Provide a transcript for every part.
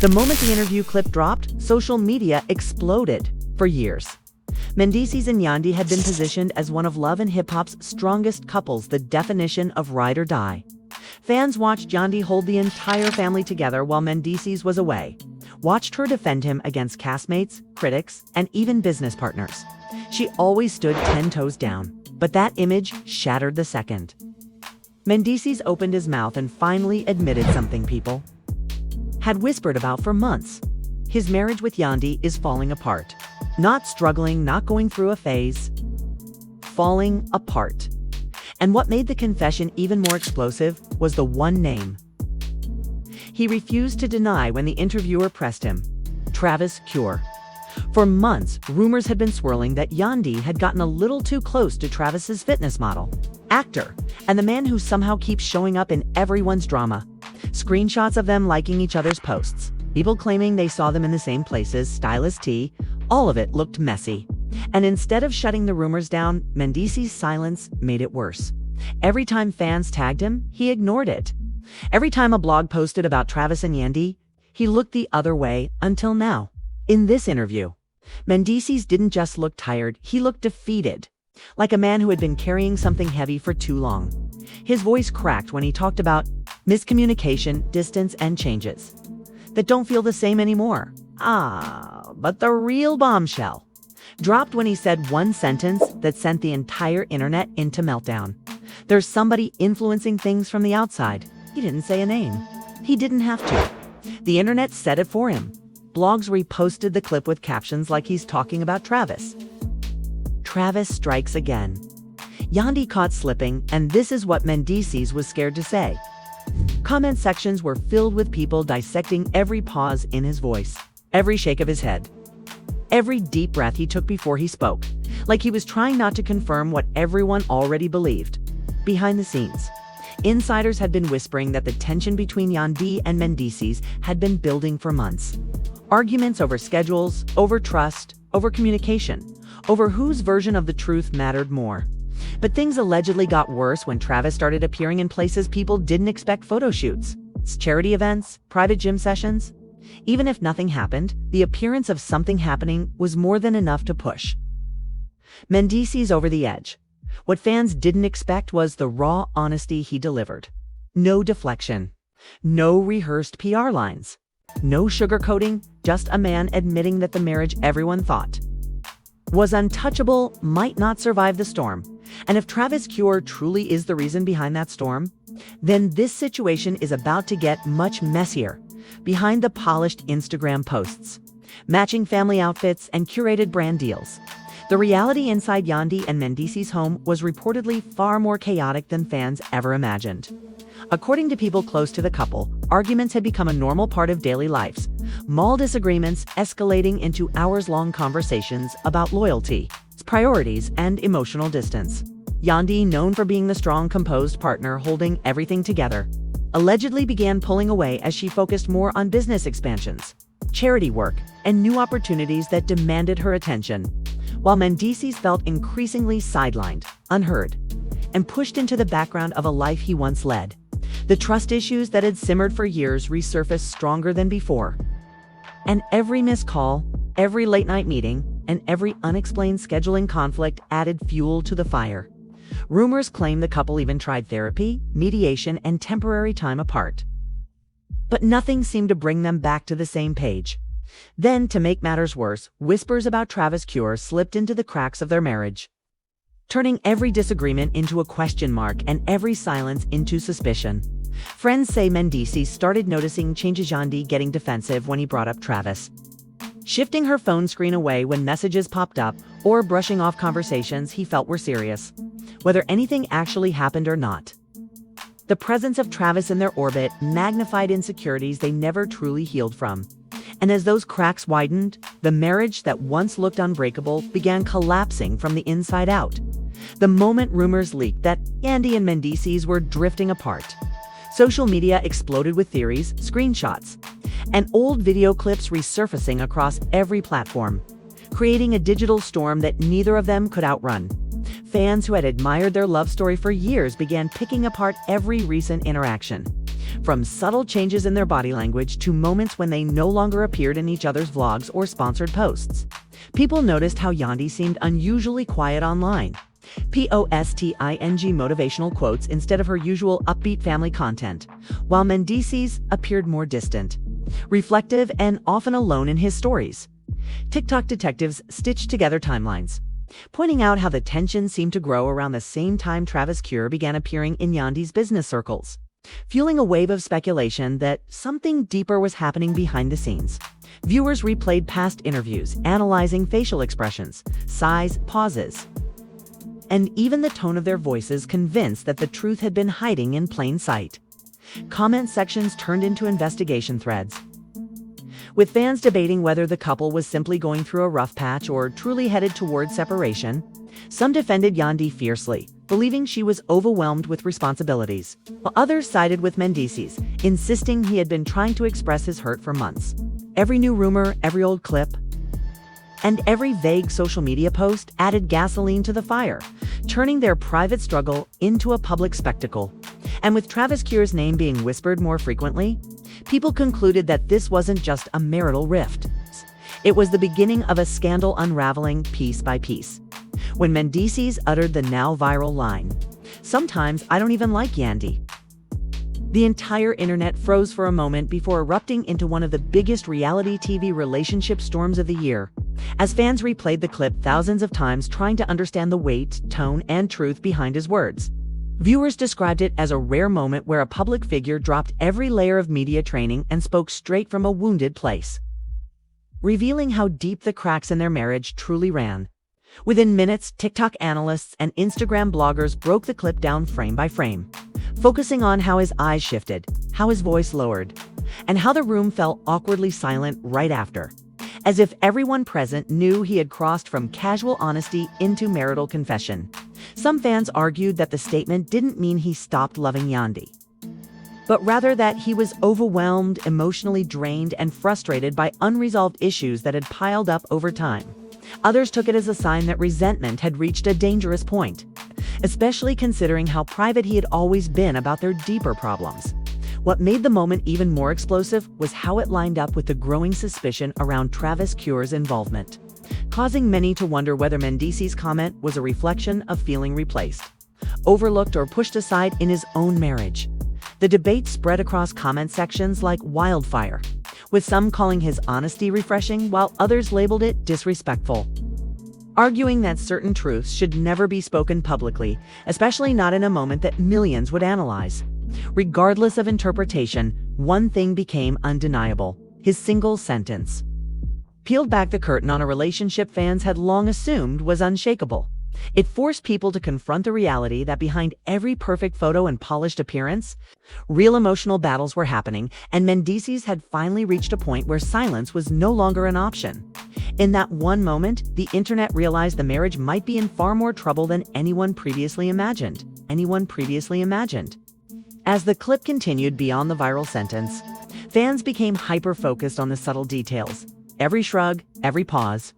The moment the interview clip dropped, social media exploded. For years, Mendeecees and Yandy had been positioned as one of love and hip-hop's strongest couples, the definition of ride or die. Fans watched Yandy hold the entire family together while Mendeecees was away, watched her defend him against castmates, critics, and even business partners. She always stood 10 toes down, but that image shattered the second Mendeecees opened his mouth and finally admitted something people had whispered about for months. His marriage with Yandy is falling apart. Not struggling, not going through a phase. Falling apart. And what made the confession even more explosive was the one name he refused to deny when the interviewer pressed him: Travis Cure. For months, rumors had been swirling that Yandy had gotten a little too close to Travis's fitness model, actor, and the man who somehow keeps showing up in everyone's drama. Screenshots of them liking each other's posts, people claiming they saw them in the same places, stylist T, all of it looked messy. And instead of shutting the rumors down, Mendeecees' silence made it worse. Every time fans tagged him, he ignored it. Every time a blog posted about Travis and Yandy, he looked the other way until now. In this interview, Mendeecees didn't just look tired, he looked defeated, like a man who had been carrying something heavy for too long. His voice cracked when he talked about miscommunication, distance, and changes that don't feel the same anymore. But the real bombshell dropped when he said one sentence that sent the entire internet into meltdown. There's somebody influencing things from the outside. He didn't say a name. He didn't have to. The internet said it for him. Blogs reposted the clip with captions like he's talking about Travis. Travis strikes again. Yandy caught slipping, and this is what Mendeecees was scared to say. Comment sections were filled with people dissecting every pause in his voice, every shake of his head, every deep breath he took before he spoke, like he was trying not to confirm what everyone already believed. Behind the scenes, insiders had been whispering that the tension between Yandy and Mendeecees had been building for months. Arguments over schedules, over trust, over communication, over whose version of the truth mattered more. But things allegedly got worse when Travis started appearing in places people didn't expect: photo shoots, charity events, private gym sessions. Even if nothing happened, the appearance of something happening was more than enough to push Mendeecees over the edge. What fans didn't expect was the raw honesty he delivered. No deflection, no rehearsed PR lines, no sugarcoating, just a man admitting that the marriage everyone thought was untouchable might not survive the storm. And if Travis Cure truly is the reason behind that storm, then this situation is about to get much messier. Behind the polished Instagram posts, matching family outfits, and curated brand deals, the reality inside Yandy and Mendeecees' home was reportedly far more chaotic than fans ever imagined. According to people close to the couple, arguments had become a normal part of daily lives, small disagreements escalating into hours-long conversations about loyalty, priorities, and emotional distance. Yandy, known for being the strong, composed partner holding everything together, allegedly began pulling away as she focused more on business expansions, charity work, and new opportunities that demanded her attention, while Mendeecees felt increasingly sidelined, unheard, and pushed into the background of a life he once led. The trust issues that had simmered for years resurfaced stronger than before. And every missed call, every late-night meeting, and every unexplained scheduling conflict added fuel to the fire. Rumors claim the couple even tried therapy, mediation, and temporary time apart. But nothing seemed to bring them back to the same page. Then, to make matters worse, whispers about Travis Cure slipped into the cracks of their marriage, turning every disagreement into a question mark and every silence into suspicion. Friends say Mendeecees started noticing changes: Yandy getting defensive when he brought up Travis, shifting her phone screen away when messages popped up, or brushing off conversations he felt were serious, whether anything actually happened or not. The presence of Travis in their orbit magnified insecurities they never truly healed from. And as those cracks widened, the marriage that once looked unbreakable began collapsing from the inside out. The moment rumors leaked that Yandy and Mendeecees were drifting apart, social media exploded with theories, screenshots, and old video clips resurfacing across every platform, creating a digital storm that neither of them could outrun. Fans who had admired their love story for years began picking apart every recent interaction, From subtle changes in their body language to moments when they no longer appeared in each other's vlogs or sponsored posts. People noticed how Yandy seemed unusually quiet online. Posting motivational quotes instead of her usual upbeat family content, while Mendeecees appeared more distant, reflective, and often alone in his stories. TikTok detectives stitched together timelines, pointing out how the tension seemed to grow around the same time Travis Cure began appearing in Yandy's business circles, fueling a wave of speculation that something deeper was happening behind the scenes. Viewers replayed past interviews, analyzing facial expressions, sighs, pauses, and even the tone of their voices, convinced that the truth had been hiding in plain sight. Comment sections turned into investigation threads, with fans debating whether the couple was simply going through a rough patch or truly headed toward separation. Some defended Yandy fiercely, believing she was overwhelmed with responsibilities, while others sided with Mendeecees, insisting he had been trying to express his hurt for months. Every new rumor, every old clip, and every vague social media post added gasoline to the fire, turning their private struggle into a public spectacle. And with Travis Cure's name being whispered more frequently, people concluded that this wasn't just a marital rift. It was the beginning of a scandal unraveling piece by piece. When Mendeecees uttered the now viral line, "Sometimes I don't even like Yandy," the entire internet froze for a moment before erupting into one of the biggest reality TV relationship storms of the year. As fans replayed the clip thousands of times, trying to understand the weight, tone, and truth behind his words, viewers described it as a rare moment where a public figure dropped every layer of media training and spoke straight from a wounded place, revealing how deep the cracks in their marriage truly ran. Within minutes, TikTok analysts and Instagram bloggers broke the clip down frame by frame, focusing on how his eyes shifted, how his voice lowered, and how the room fell awkwardly silent right after, as if everyone present knew he had crossed from casual honesty into marital confession. Some fans argued that the statement didn't mean he stopped loving Yandy, but rather that he was overwhelmed, emotionally drained, and frustrated by unresolved issues that had piled up over time. Others took it as a sign that resentment had reached a dangerous point, especially considering how private he had always been about their deeper problems. What made the moment even more explosive was how it lined up with the growing suspicion around Travis Cure's involvement, causing many to wonder whether Mendeecees' comment was a reflection of feeling replaced, overlooked, or pushed aside in his own marriage. The debate spread across comment sections like wildfire, with some calling his honesty refreshing while others labeled it disrespectful, arguing that certain truths should never be spoken publicly, especially not in a moment that millions would analyze. Regardless of interpretation, one thing became undeniable: his single sentence peeled back the curtain on a relationship fans had long assumed was unshakable. It forced people to confront the reality that behind every perfect photo and polished appearance, real emotional battles were happening, and Mendeecees had finally reached a point where silence was no longer an option. In that one moment, the internet realized the marriage might be in far more trouble than anyone previously imagined. As the clip continued beyond the viral sentence, fans became hyper-focused on the subtle details. Every shrug, every pause,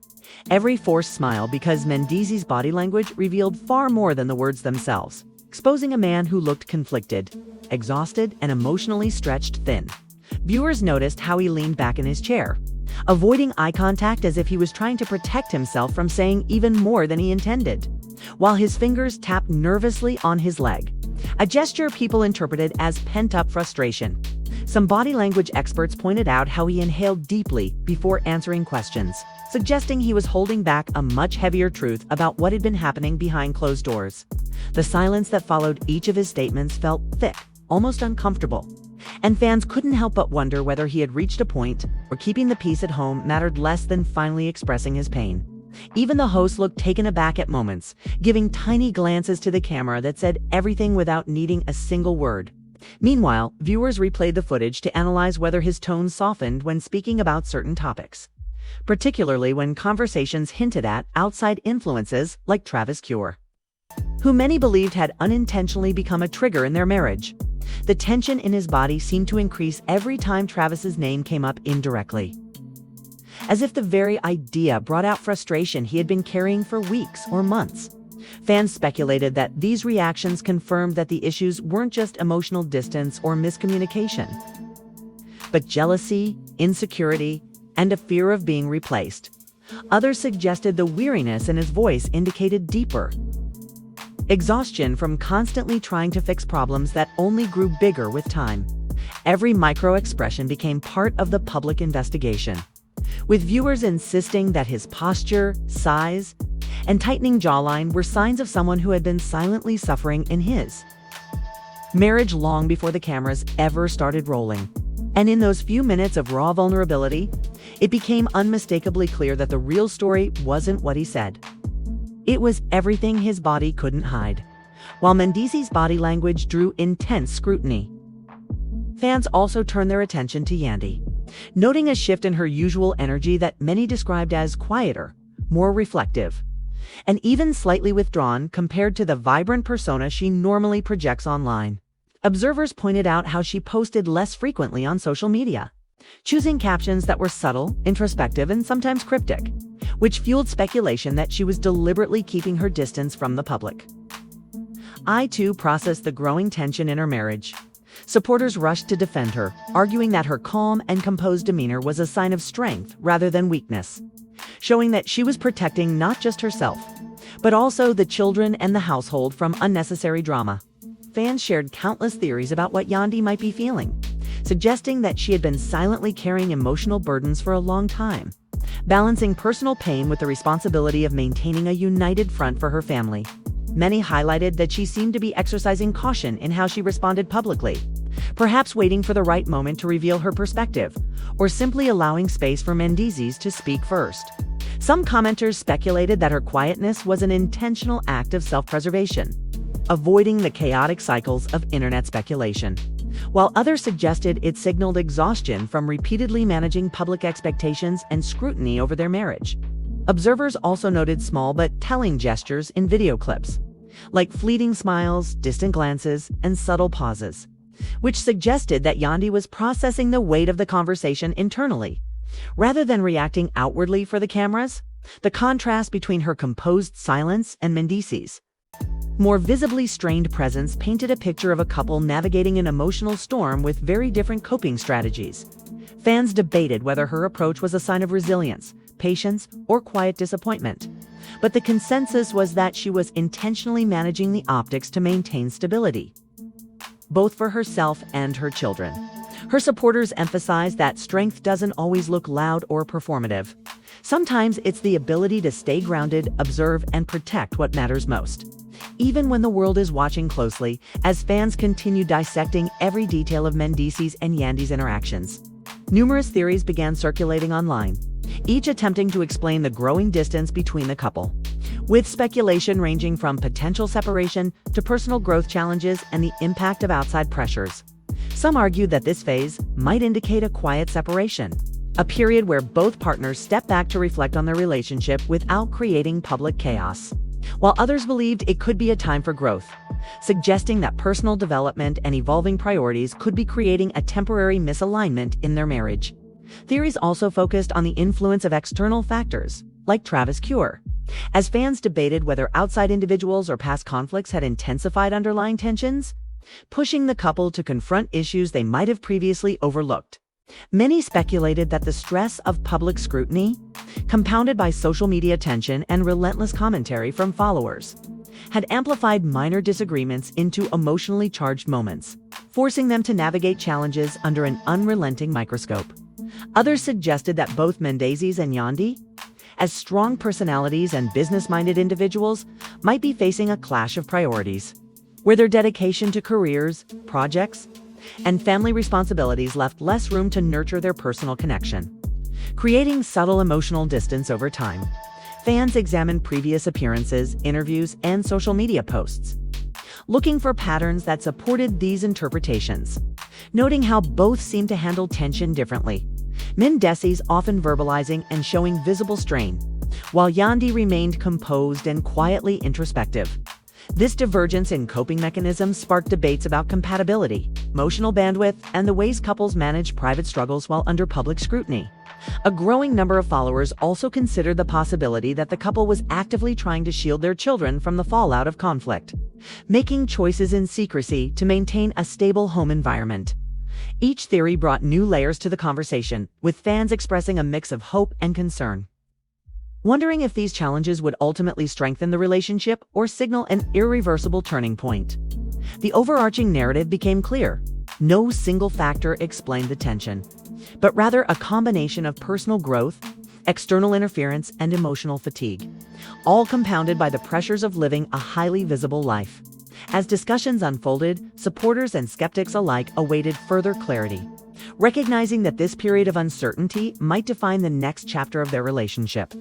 every forced smile, because Mendeecees' body language revealed far more than the words themselves, exposing a man who looked conflicted, exhausted, and emotionally stretched thin. Viewers noticed how he leaned back in his chair, avoiding eye contact as if he was trying to protect himself from saying even more than he intended, while his fingers tapped nervously on his leg, a gesture people interpreted as pent-up frustration. Some body language experts pointed out how he inhaled deeply before answering questions, suggesting he was holding back a much heavier truth about what had been happening behind closed doors. The silence that followed each of his statements felt thick, almost uncomfortable, and fans couldn't help but wonder whether he had reached a point where keeping the peace at home mattered less than finally expressing his pain. Even the host looked taken aback at moments, giving tiny glances to the camera that said everything without needing a single word. Meanwhile, viewers replayed the footage to analyze whether his tone softened when speaking about certain topics, particularly when conversations hinted at outside influences like Travis Cure, who many believed had unintentionally become a trigger in their marriage. The tension in his body seemed to increase every time Travis's name came up indirectly, as if the very idea brought out frustration he had been carrying for weeks or months. Fans speculated that these reactions confirmed that the issues weren't just emotional distance or miscommunication, but jealousy, insecurity, and a fear of being replaced. Others suggested the weariness in his voice indicated deeper exhaustion from constantly trying to fix problems that only grew bigger with time. Every micro-expression became part of the public investigation, with viewers insisting that his posture, size, and tightening jawline were signs of someone who had been silently suffering in his marriage long before the cameras ever started rolling. And in those few minutes of raw vulnerability, it became unmistakably clear that the real story wasn't what he said. It was everything his body couldn't hide. While Mendeecees' body language drew intense scrutiny, fans also turned their attention to Yandy, noting a shift in her usual energy that many described as quieter, more reflective, and even slightly withdrawn compared to the vibrant persona she normally projects online. Observers pointed out how she posted less frequently on social media, choosing captions that were subtle, introspective, and sometimes cryptic, which fueled speculation that she was deliberately keeping her distance from the public. I too processed the growing tension in her marriage. Supporters rushed to defend her, arguing that her calm and composed demeanor was a sign of strength rather than weakness, showing that she was protecting not just herself, but also the children and the household from unnecessary drama. Fans shared countless theories about what Yandy might be feeling, suggesting that she had been silently carrying emotional burdens for a long time, balancing personal pain with the responsibility of maintaining a united front for her family. Many highlighted that she seemed to be exercising caution in how she responded publicly, perhaps waiting for the right moment to reveal her perspective, or simply allowing space for Mendeecees to speak first. Some commenters speculated that her quietness was an intentional act of self-preservation, avoiding the chaotic cycles of internet speculation, while others suggested it signaled exhaustion from repeatedly managing public expectations and scrutiny over their marriage. Observers also noted small but telling gestures in video clips, like fleeting smiles, distant glances, and subtle pauses, which suggested that Yandy was processing the weight of the conversation internally, rather than reacting outwardly for the cameras. The contrast between her composed silence and Mendeecees' more visibly strained presence painted a picture of a couple navigating an emotional storm with very different coping strategies. Fans debated whether her approach was a sign of resilience, patience, or quiet disappointment, but the consensus was that she was intentionally managing the optics to maintain stability, both for herself and her children. Her supporters emphasized that strength doesn't always look loud or performative. Sometimes it's the ability to stay grounded, observe, and protect what matters most, even when the world is watching closely. As fans continue dissecting every detail of Mendeecees and Yandy's interactions, numerous theories began circulating online, each attempting to explain the growing distance between the couple, with speculation ranging from potential separation to personal growth challenges and the impact of outside pressures. Some argued that this phase might indicate a quiet separation, a period where both partners step back to reflect on their relationship without creating public chaos, while others believed it could be a time for growth, suggesting that personal development and evolving priorities could be creating a temporary misalignment in their marriage. Theories also focused on the influence of external factors, like Travis Cure, as fans debated whether outside individuals or past conflicts had intensified underlying tensions, pushing the couple to confront issues they might have previously overlooked. Many speculated that the stress of public scrutiny, compounded by social media tension and relentless commentary from followers, had amplified minor disagreements into emotionally charged moments, forcing them to navigate challenges under an unrelenting microscope. Others suggested that both Mendeecees and Yandy, as strong personalities and business-minded individuals, might be facing a clash of priorities, where their dedication to careers, projects, and family responsibilities left less room to nurture their personal connection, creating subtle emotional distance over time. Fans examined previous appearances, interviews, and social media posts, looking for patterns that supported these interpretations, noting how both seemed to handle tension differently. Mendeecees often verbalizing and showing visible strain, while Yandy remained composed and quietly introspective. This divergence in coping mechanisms sparked debates about compatibility, emotional bandwidth, and the ways couples manage private struggles while under public scrutiny. A growing number of followers also considered the possibility that the couple was actively trying to shield their children from the fallout of conflict, making choices in secrecy to maintain a stable home environment. Each theory brought new layers to the conversation, with fans expressing a mix of hope and concern, wondering if these challenges would ultimately strengthen the relationship or signal an irreversible turning point. The overarching narrative became clear. No single factor explained the tension, but rather a combination of personal growth, external interference, and emotional fatigue, all compounded by the pressures of living a highly visible life. As discussions unfolded, supporters and skeptics alike awaited further clarity, recognizing that this period of uncertainty might define the next chapter of their relationship,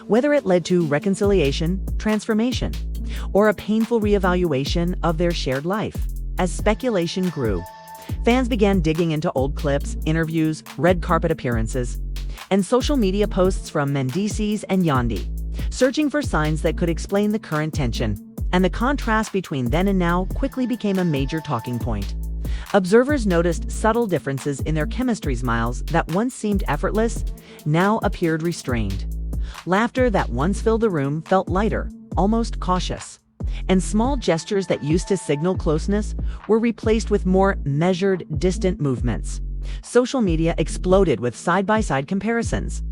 whether it led to reconciliation, transformation, or a painful reevaluation of their shared life. As speculation grew, fans began digging into old clips, interviews, red carpet appearances, and social media posts from Mendeecees and Yandy, searching for signs that could explain the current tension. And the contrast between then and now quickly became a major talking point. Observers noticed subtle differences in their chemistry. Smiles that once seemed effortless now appeared restrained. Laughter that once filled the room felt lighter, almost cautious. And small gestures that used to signal closeness were replaced with more measured, distant movements. Social media exploded with side-by-side comparisons,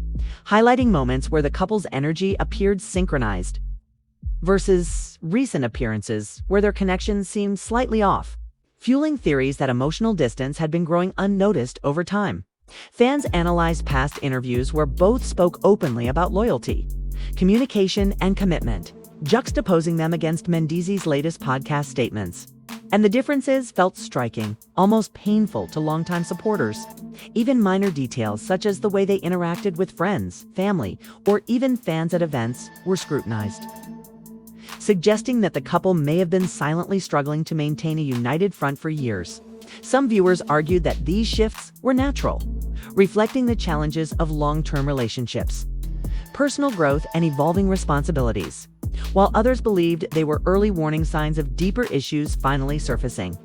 highlighting moments where the couple's energy appeared synchronized, versus recent appearances where their connection seemed slightly off, fueling theories that emotional distance had been growing unnoticed over time. Fans analyzed past interviews where both spoke openly about loyalty, communication, and commitment, juxtaposing them against Mendeecees' latest podcast statements. And the differences felt striking, almost painful to longtime supporters. Even minor details such as the way they interacted with friends, family, or even fans at events were scrutinized, suggesting that the couple may have been silently struggling to maintain a united front for years. Some viewers argued that these shifts were natural, reflecting the challenges of long-term relationships, personal growth, and evolving responsibilities, while others believed they were early warning signs of deeper issues finally surfacing.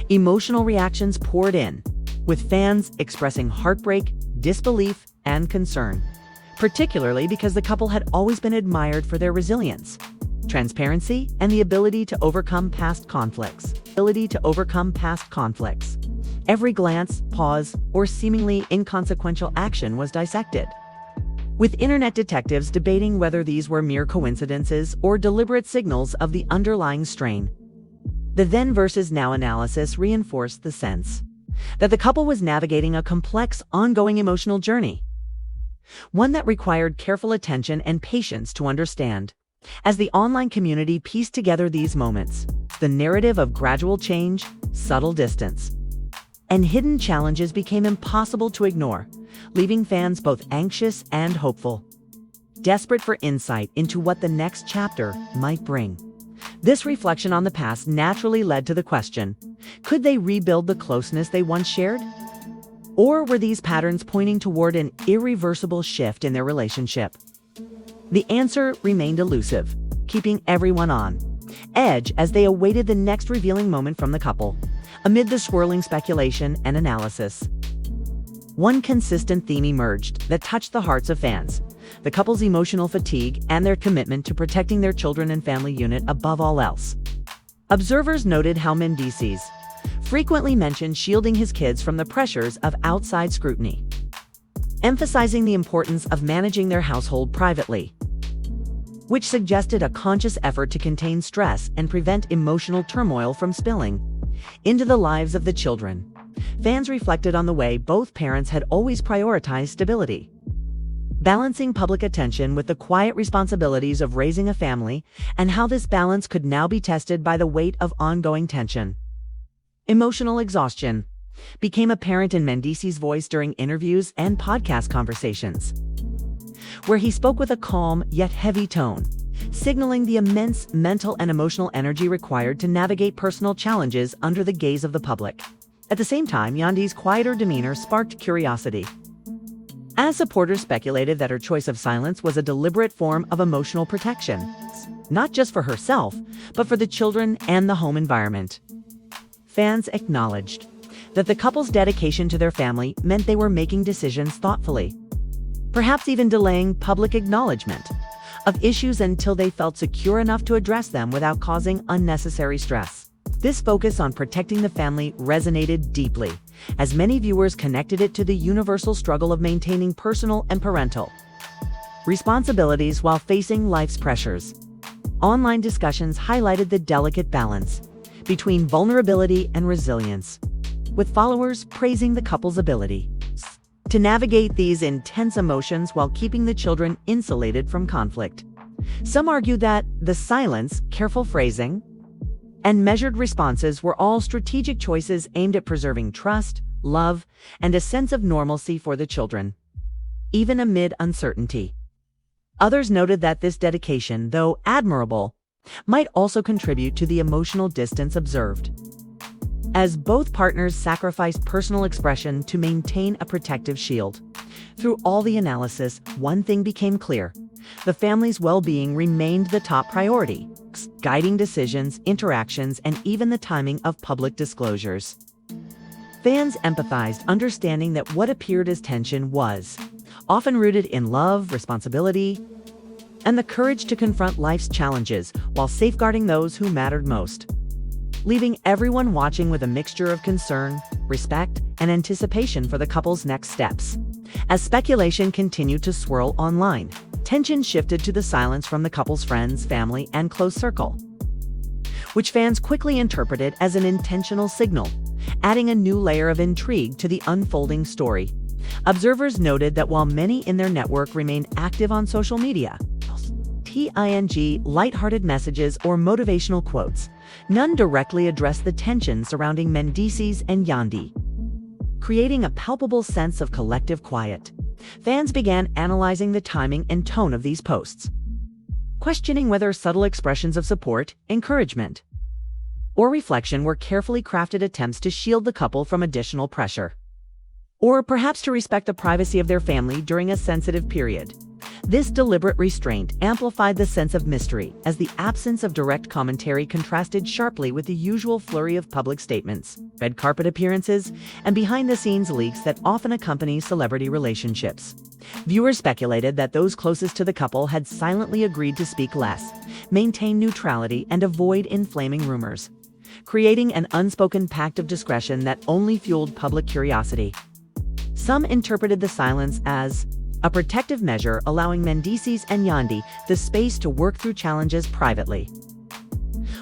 Emotional reactions poured in, with fans expressing heartbreak, disbelief, and concern, particularly because the couple had always been admired for their resilience, transparency, and the ability to overcome past conflicts. Every glance, pause, or seemingly inconsequential action was dissected, with internet detectives debating whether these were mere coincidences or deliberate signals of the underlying strain. The then versus now analysis reinforced the sense that the couple was navigating a complex, ongoing emotional journey, one that required careful attention and patience to understand. As the online community pieced together these moments, the narrative of gradual change, subtle distance, and hidden challenges became impossible to ignore, leaving fans both anxious and hopeful, desperate for insight into what the next chapter might bring. This reflection on the past naturally led to the question, could they rebuild the closeness they once shared? Or were these patterns pointing toward an irreversible shift in their relationship? The answer remained elusive, keeping everyone on edge as they awaited the next revealing moment from the couple. Amid the swirling speculation and analysis, one consistent theme emerged that touched the hearts of fans: the couple's emotional fatigue and their commitment to protecting their children and family unit above all else. Observers noted how Mendeecees frequently mentioned shielding his kids from the pressures of outside scrutiny, emphasizing the importance of managing their household privately, which suggested a conscious effort to contain stress and prevent emotional turmoil from spilling into the lives of the children. Fans reflected on the way both parents had always prioritized stability, balancing public attention with the quiet responsibilities of raising a family, and how this balance could now be tested by the weight of ongoing tension. Emotional exhaustion became apparent in Mendeecees' voice during interviews and podcast conversations, where he spoke with a calm yet heavy tone, signaling the immense mental and emotional energy required to navigate personal challenges under the gaze of the public. At the same time, Yandy's quieter demeanor sparked curiosity, as supporters speculated that her choice of silence was a deliberate form of emotional protection, not just for herself, but for the children and the home environment. Fans acknowledged that the couple's dedication to their family meant they were making decisions thoughtfully, perhaps even delaying public acknowledgement of issues until they felt secure enough to address them without causing unnecessary stress. This focus on protecting the family resonated deeply, as many viewers connected it to the universal struggle of maintaining personal and parental responsibilities while facing life's pressures. Online discussions highlighted the delicate balance between vulnerability and resilience, with followers praising the couple's ability to navigate these intense emotions while keeping the children insulated from conflict. Some argue that the silence, careful phrasing, and measured responses were all strategic choices aimed at preserving trust, love, and a sense of normalcy for the children, even amid uncertainty. Others noted that this dedication, though admirable, might also contribute to the emotional distance observed, as both partners sacrificed personal expression to maintain a protective shield. Through all the analysis, one thing became clear: the family's well-being remained the top priority, guiding decisions, interactions, and even the timing of public disclosures. Fans empathized, understanding that what appeared as tension was often rooted in love, responsibility, and the courage to confront life's challenges while safeguarding those who mattered most, leaving everyone watching with a mixture of concern, respect, and anticipation for the couple's next steps. As speculation continued to swirl online, tension shifted to the silence from the couple's friends, family, and close circle, which fans quickly interpreted as an intentional signal, adding a new layer of intrigue to the unfolding story. Observers noted that while many in their network remained active on social media, lighthearted messages or motivational quotes, none directly addressed the tension surrounding Mendeecees and Yandy, creating a palpable sense of collective quiet. Fans began analyzing the timing and tone of these posts, questioning whether subtle expressions of support, encouragement, or reflection were carefully crafted attempts to shield the couple from additional pressure, or perhaps to respect the privacy of their family during a sensitive period. This deliberate restraint amplified the sense of mystery, as the absence of direct commentary contrasted sharply with the usual flurry of public statements, red carpet appearances, and behind-the-scenes leaks that often accompany celebrity relationships. Viewers speculated that those closest to the couple had silently agreed to speak less, maintain neutrality, and avoid inflaming rumors, creating an unspoken pact of discretion that only fueled public curiosity. Some interpreted the silence as a protective measure, allowing Mendeecees and Yandy the space to work through challenges privately,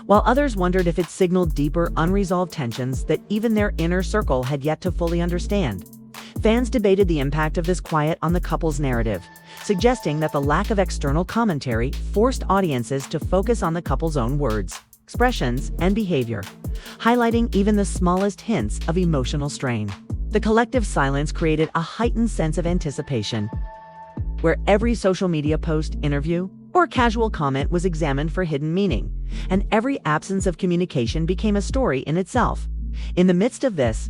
while others wondered if it signaled deeper, unresolved tensions that even their inner circle had yet to fully understand. Fans debated the impact of this quiet on the couple's narrative, suggesting that the lack of external commentary forced audiences to focus on the couple's own words, expressions, and behavior, highlighting even the smallest hints of emotional strain. The collective silence created a heightened sense of anticipation, where every social media post, interview, or casual comment was examined for hidden meaning, and every absence of communication became a story in itself. In the midst of this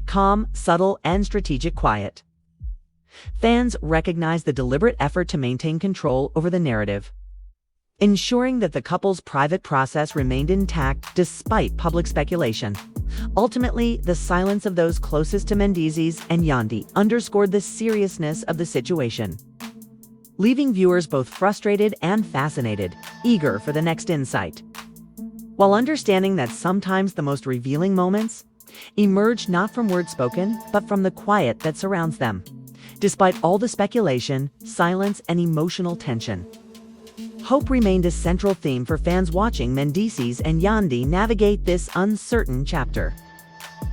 calm, subtle, and strategic quiet, fans recognized the deliberate effort to maintain control over the narrative, ensuring that the couple's private process remained intact despite public speculation. Ultimately, the silence of those closest to Mendeecees and Yandy underscored the seriousness of the situation, leaving viewers both frustrated and fascinated, eager for the next insight, while understanding that sometimes the most revealing moments emerge not from words spoken, but from the quiet that surrounds them. Despite all the speculation, silence, and emotional tension, hope remained a central theme for fans watching Mendeecees and Yandy navigate this uncertain chapter.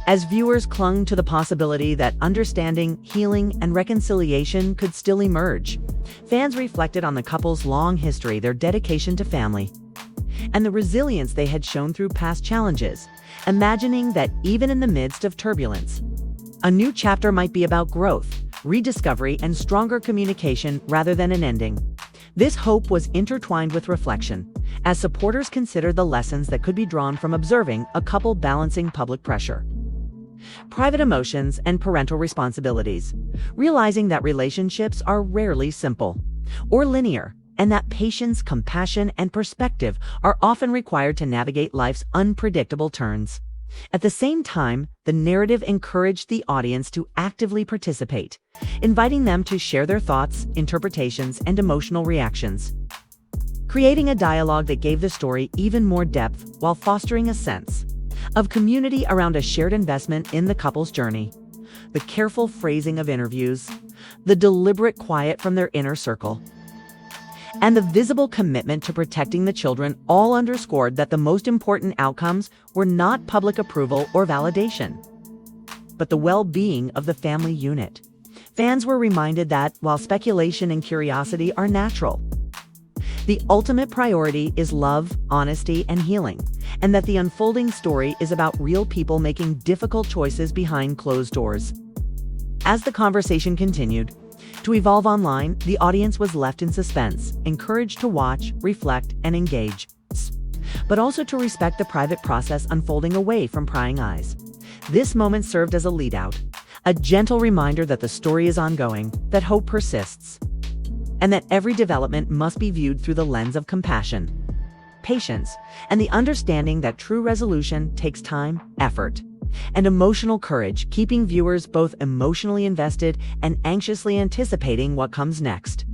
As viewers clung to the possibility that understanding, healing, and reconciliation could still emerge, fans reflected on the couple's long history, their dedication to family, and the resilience they had shown through past challenges, imagining that even in the midst of turbulence, a new chapter might be about growth, rediscovery, and stronger communication rather than an ending. This hope was intertwined with reflection, as supporters considered the lessons that could be drawn from observing a couple balancing public pressure, private emotions, and parental responsibilities, realizing that relationships are rarely simple or linear, and that patience, compassion, and perspective are often required to navigate life's unpredictable turns. At the same time, the narrative encouraged the audience to actively participate, inviting them to share their thoughts, interpretations, and emotional reactions, creating a dialogue that gave the story even more depth while fostering a sense of community around a shared investment in the couple's journey. The careful phrasing of interviews, the deliberate quiet from their inner circle, and the visible commitment to protecting the children all underscored that the most important outcomes were not public approval or validation, but the well-being of the family unit. Fans were reminded that, while speculation and curiosity are natural, the ultimate priority is love, honesty, and healing, and that the unfolding story is about real people making difficult choices behind closed doors. As the conversation continued to evolve online, the audience was left in suspense, encouraged to watch, reflect, and engage, but also to respect the private process unfolding away from prying eyes. This moment served as a lead-out, a gentle reminder that the story is ongoing, that hope persists, and that every development must be viewed through the lens of compassion, patience, and the understanding that true resolution takes time, effort, and emotional courage, keeping viewers both emotionally invested and anxiously anticipating what comes next.